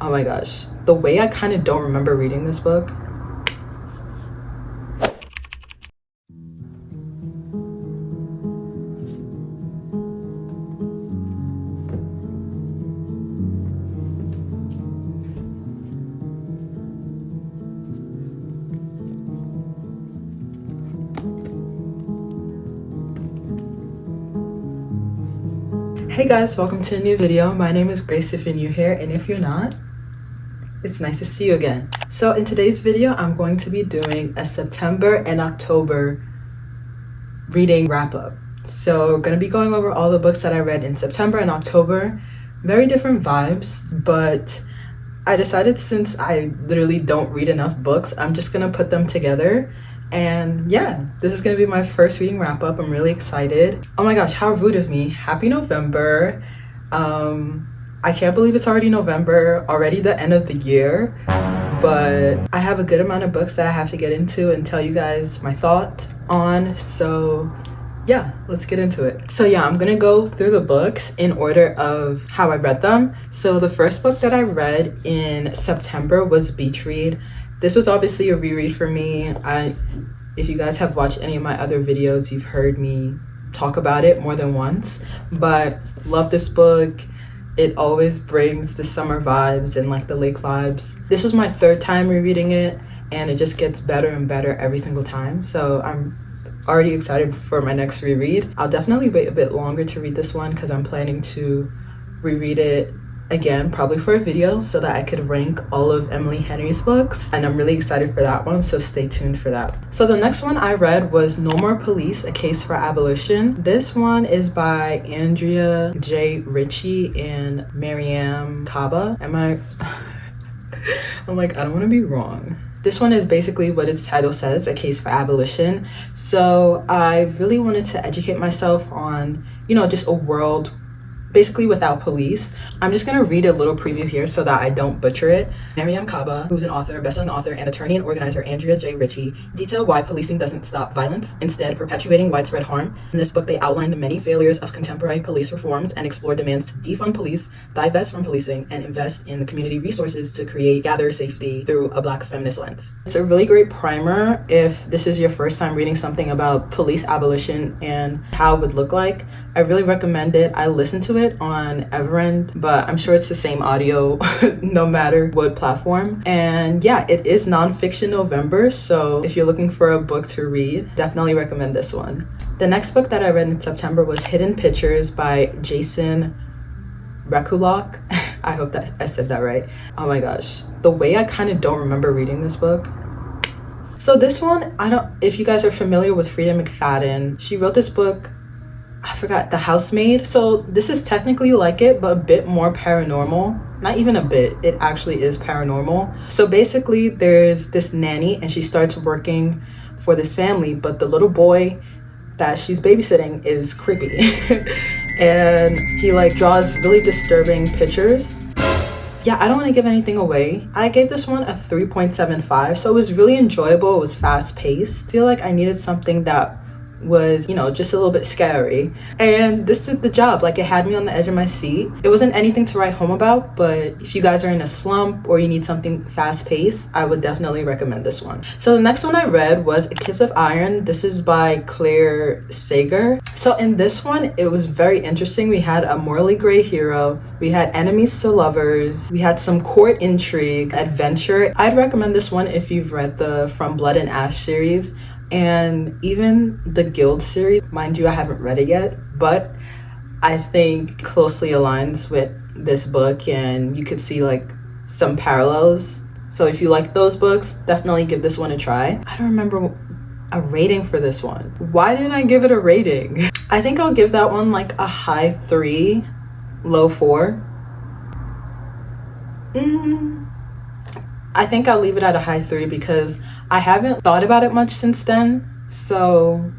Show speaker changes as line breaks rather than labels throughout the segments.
Oh my gosh, the way I kind of don't remember reading this book. Hey guys, welcome to a new video. My name is Grace if you're new here, and if you're not, it's nice to see you again. So in today's video, I'm going to be doing a September and October reading wrap-up. So gonna be going over all the books that I read in September and October. Very different vibes, but I decided since I literally don't read enough books, I'm just gonna put them together. And yeah, this is gonna be my first reading wrap-up. I'm really excited. Oh my gosh, how rude of me. Happy November. I can't believe it's already November, already the end of the year, but I have a good amount of books that I have to get into and tell you guys my thoughts on. So yeah, let's get into it. So yeah, I'm gonna go through the books in order of how I read them. So the first book that I read in September was Beach Read. This was obviously a reread for me. If you guys have watched any of my other videos, you've heard me talk about it more than once, but love this book. It always brings the summer vibes and like the lake vibes. This was my third time rereading it, and it just gets better and better every single time. So I'm already excited for my next reread. I'll definitely wait a bit longer to read this one because I'm planning to reread it again, probably for a video, so that I could rank all of Emily Henry's books, and I'm really excited for that one, so stay tuned for that. So the next one I read was No More Police, A Case for Abolition. This one is by Andrea J. Ritchie and Mariam Kaba. I'm like, I don't want to be wrong. This one is basically what its title says, A Case for Abolition. So I really wanted to educate myself on, just a world basically without police. I'm just gonna read a little preview here so that I don't butcher it. Mariam Kaba, who's an author, best-selling author, and attorney and organizer Andrea J. Ritchie, detail why policing doesn't stop violence, instead perpetuating widespread harm. In this book, they outline the many failures of contemporary police reforms and explore demands to defund police, divest from policing, and invest in the community resources to gather safety through a Black feminist lens. It's a really great primer if this is your first time reading something about police abolition and how it would look like. I really recommend it. I listened to it on Everend, but I'm sure it's the same audio no matter what platform. And yeah, it is nonfiction November, so if you're looking for a book to read, definitely recommend this one. The next book that I read in September was Hidden Pictures by Jason Rekulak. I hope that I said that right. Oh my gosh, the way I kind of don't remember reading this book. So this one, if you guys are familiar with Frida McFadden, she wrote this book, I forgot, The Housemaid. So this is technically like it, but a bit more paranormal. Not even a bit, it actually is paranormal. So basically there's this nanny and she starts working for this family, but the little boy that she's babysitting is creepy. And he draws really disturbing pictures. Yeah, I don't want to give anything away. I gave this one a 3.75, so it was really enjoyable. It was fast paced. I feel like I needed something that was just a little bit scary, and this did the job. It had me on the edge of my seat. It wasn't anything to write home about, but if you guys are in a slump or you need something fast-paced, I would definitely recommend this one. So the next one I read was A Kiss of Iron. This is by Claire Sager. So in this one, it was very interesting. We had a morally gray hero, we had enemies to lovers, we had some court intrigue, adventure. I'd recommend this one if you've read the From Blood and Ash series, and even the Guild series. Mind you, I haven't read it yet, but I think closely aligns with this book, and you could see some parallels. So if you like those books, definitely give this one a try. I don't remember a rating for this one. Why didn't I give it a rating? I think I'll give that one a high 3, low 4. I think I'll leave it at a high 3 because I haven't thought about it much since then, so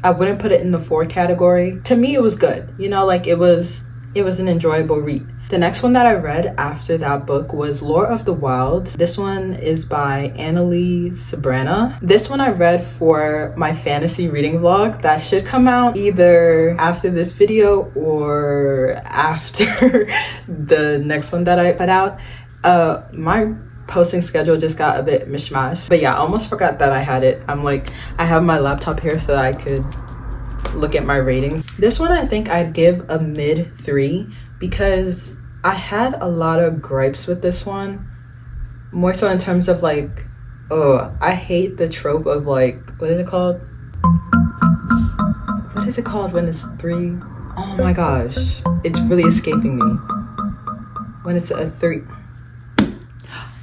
I wouldn't put it in the 4 category. To me, it was good. It was an enjoyable read. The next one that I read after that book was Lore of the Wild. This one is by Annalie Sabrana. This one I read for my fantasy reading vlog that should come out either after this video or after the next one that I put out. My posting schedule just got a bit mishmash, but yeah, I almost forgot that I had it. I have my laptop here so that I could look at my ratings. This one I think I'd give a mid 3 because I had a lot of gripes with this one, more so in terms of like, oh, I hate the trope of like, what is it called when it's 3? Oh my gosh, it's really escaping me. When it's a 3,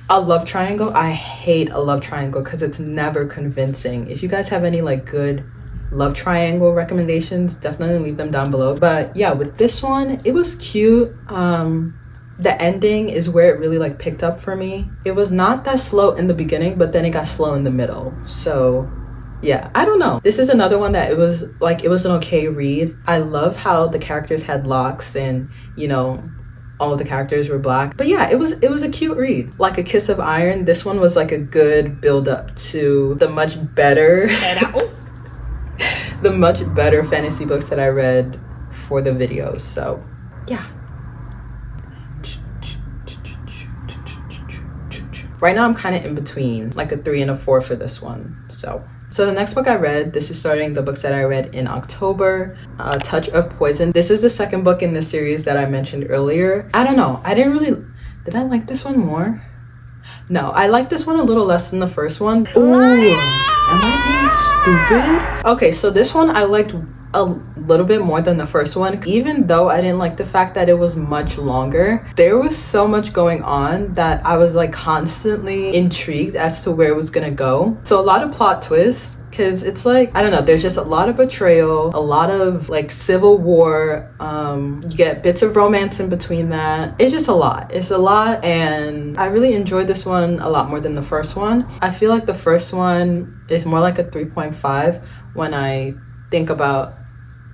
a love triangle. I hate a love triangle because it's never convincing. If you guys have any like good love triangle recommendations, definitely leave them down below. But yeah, with this one, it was cute. The ending is where it really like picked up for me. It was not that slow in the beginning, but then it got slow in the middle. So yeah, I don't know. This is another one that it was an okay read. I love how the characters had locks and, you know, all of the characters were black. But yeah, it was a cute read. Like A Kiss of Iron, this one was like a good build up to the much better the much better fantasy books that I read for the videos. So yeah. Right now I'm kind of in between, like a 3 and a 4 for this one. So the next book I read, this is starting the books that I read in October, Touch of Poison. This is the second book in the series that I mentioned earlier. I don't know, did I like this one more? No, I like this one a little less than the first one. Ooh, am I being stupid? Okay, so this one I liked a little bit more than the first one, even though I didn't like the fact that it was much longer. There was so much going on that I was like constantly intrigued as to where it was gonna go. So a lot of plot twists, because it's like, I don't know, there's just a lot of betrayal, a lot of like civil war, you get bits of romance in between that. It's just a lot. It's a lot, and I really enjoyed this one a lot more than the first one. I feel like the first one is more like a 3.5 when I think about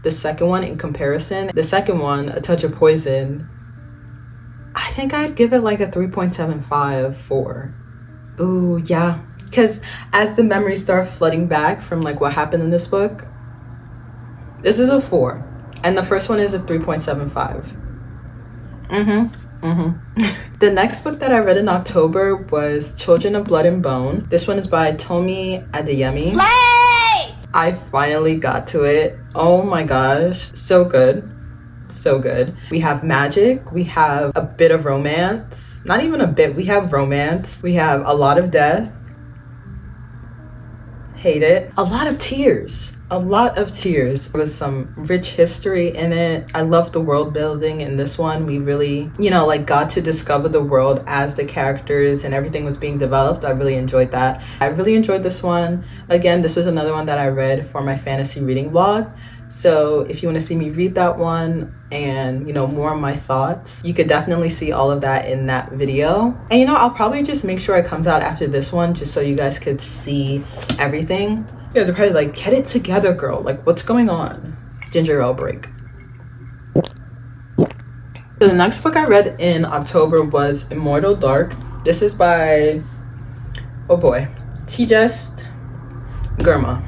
the second one in comparison. The second one, A Touch of Poison, I think I'd give it like a 3.75, 4. Ooh, yeah. Because as the memories start flooding back from like what happened in this book, this is a 4. And the first one is a 3.75. The next book that I read in October was Children of Blood and Bone. This one is by Tomi Adeyemi. I finally got to it. Oh my gosh, so good. So good. We have magic, we have a bit of romance. Not even a bit, we have romance. We have a lot of death. Hate it. A lot of tears. There was some rich history in it. I love the world building in this one. We really, you know, like got to discover the world as the characters and everything was being developed. I really enjoyed that. I really enjoyed this one. Again, this was another one that I read for my fantasy reading vlog. So if you want to see me read that one and, you know, more of my thoughts, you could definitely see all of that in that video. And, you know, I'll probably just make sure it comes out after this one just so you guys could see everything. You guys are probably like, get it together, girl. Like, what's going on? Ginger ale break. So the next book I read in October was Immortal Dark. This is by, oh boy, Tejas Gurma.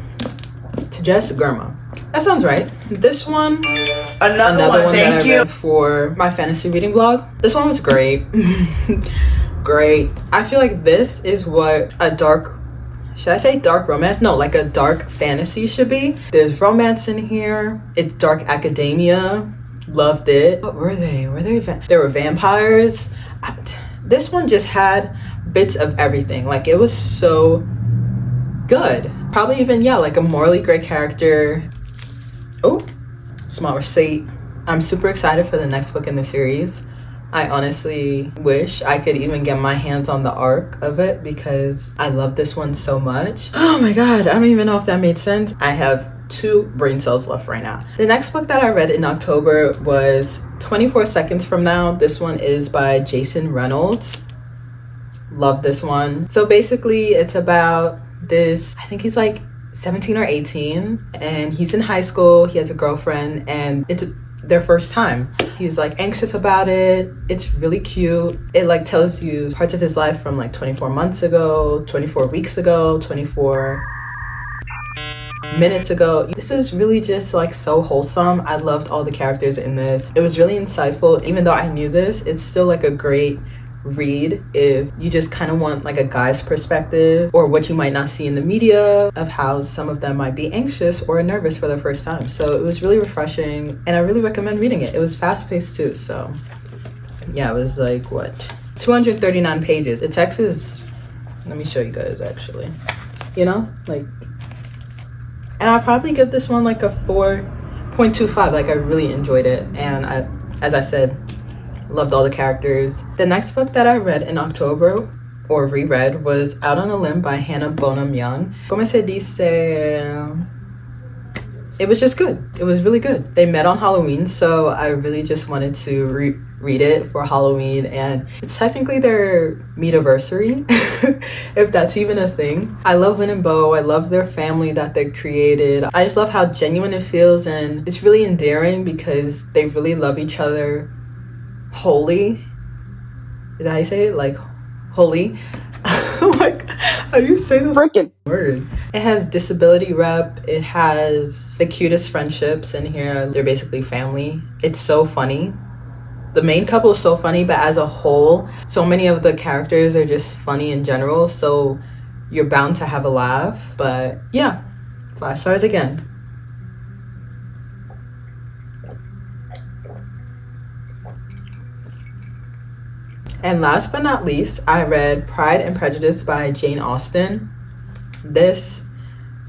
That sounds right. This one, another one that I read for my fantasy reading vlog. This one was great. Great. I feel like this is what a dark, should I say dark romance? No, like a dark fantasy should be. There's romance in here. It's dark academia. Loved it. What were they? There were vampires. This one just had bits of everything. Like, it was so good. Probably even, yeah, like a morally great character. Oh, small receipt. I'm super excited for the next book in the series. I honestly wish I could even get my hands on the arc of it because I love this one so much. Oh my god, I don't even know if that made sense. I have 2 brain cells left right now. The next book that I read in October was 24 Seconds From Now. This one is by Jason Reynolds. Love this one. So basically it's about this, I think he's like 17 or 18 and he's in high school. He has a girlfriend and it's their first time. He's like anxious about it. It's really cute. It like tells you parts of his life from like 24 months ago, 24 weeks ago, 24 minutes ago. This is really just like so wholesome. I loved all the characters in this. It was really insightful. Even though I knew this, it's still like a great read if you just kind of want like a guy's perspective or what you might not see in the media of how some of them might be anxious or nervous for the first time. So it was really refreshing and I really recommend reading it. It was fast-paced too, so yeah, it was like what, 239 pages. The text is, let me show you guys actually, you know, like, and I'll probably give this one like a 4.25. Like I really enjoyed it, and I, as I said, loved all the characters. The next book that I read in October or reread was Out on a Limb by Hannah Bonham Young. Como se dice? It was just good. It was really good. They met on Halloween, so I really just wanted to read it for Halloween, and it's technically their meetiversary, if that's even a thing. I love Win and Bo. I love their family that they created. I just love how genuine it feels, and it's really endearing because they really love each other wholly. Is that how you say it? Like, wholly? Like, how do you say the freaking word? It has disability rep. It has the cutest friendships in here. They're basically family. It's so funny. The main couple is so funny, but as a whole, so many of the characters are just funny in general, so you're bound to have a laugh. But yeah, 5 stars again. And last but not least, I read Pride and Prejudice by Jane Austen. This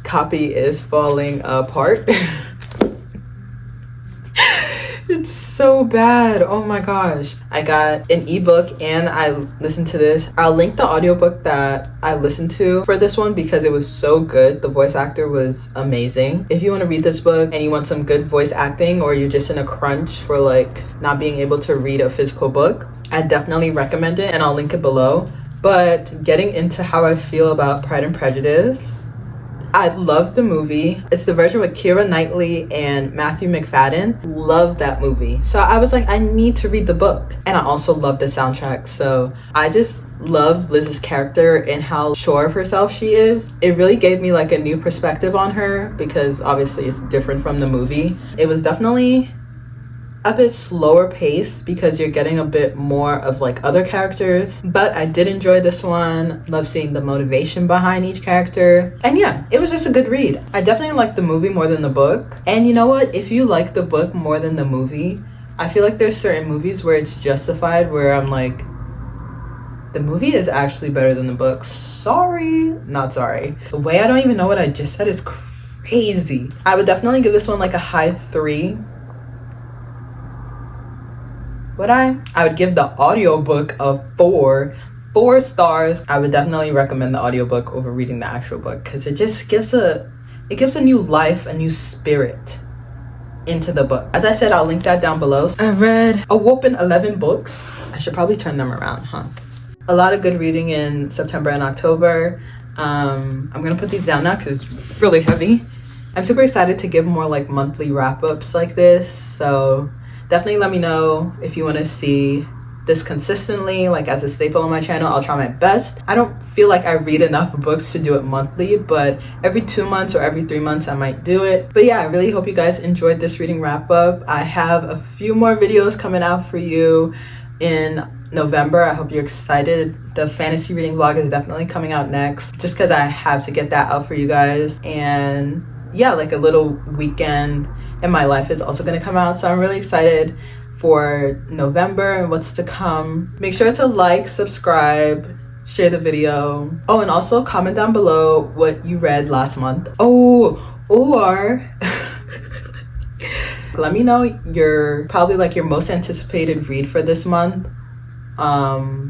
copy is falling apart. It's so bad. Oh my gosh. I got an ebook and I listened to this. I'll link the audiobook that I listened to for this one because it was so good. The voice actor was amazing. If you want to read this book and you want some good voice acting, or you're just in a crunch for like not being able to read a physical book, I definitely recommend it, and I'll link it below. But getting into how I feel about Pride and Prejudice, I love the movie. It's the version with Keira Knightley and Matthew McFadden. Love that movie. So I was like, I need to read the book. And I also love the soundtrack. So I just love Liz's character and how sure of herself she is. It really gave me like a new perspective on her because obviously it's different from the movie. It was definitely a bit slower pace because you're getting a bit more of like other characters, but I did enjoy this one. Love seeing the motivation behind each character, and yeah, it was just a good read. I definitely liked the movie more than the book, and you know what, if you like the book more than the movie, I feel like there's certain movies where it's justified, where I'm like, the movie is actually better than the book. Sorry, not sorry. The way I don't even know what I just said is crazy. I would definitely give this one like a high 3. Would I would give the audiobook a 4 stars. I would definitely recommend the audiobook over reading the actual book because it just gives a new life, a new spirit into the book. As I said, I'll link that down below. I read a whopping 11 books. I should probably turn them around, huh? A lot of good reading in September and October. I'm gonna put these down now because it's really heavy. I'm super excited to give more like monthly wrap-ups like this, so definitely let me know if you want to see this consistently, like as a staple on my channel. I'll try my best. I don't feel like I read enough books to do it monthly, but every 2 months or every 3 months I might do it. But yeah, I really hope you guys enjoyed this reading wrap up. I have a few more videos coming out for you in November. I hope you're excited. The fantasy reading vlog is definitely coming out next, just because I have to get that out for you guys. And yeah, like a little weekend in my life is also going to come out, so I'm really excited for November and what's to come. Make sure to like, subscribe, share the video. Oh, and also comment down below what you read last month. Oh, or let me know your probably like your most anticipated read for this month.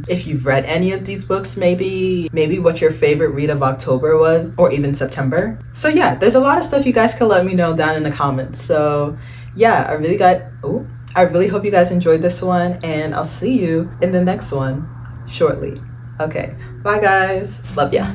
If you've read any of these books, maybe what your favorite read of October was, or even September. So yeah, there's a lot of stuff you guys can let me know down in the comments. So yeah, I really hope you guys enjoyed this one, and I'll see you in the next one shortly. Okay, bye guys, love ya.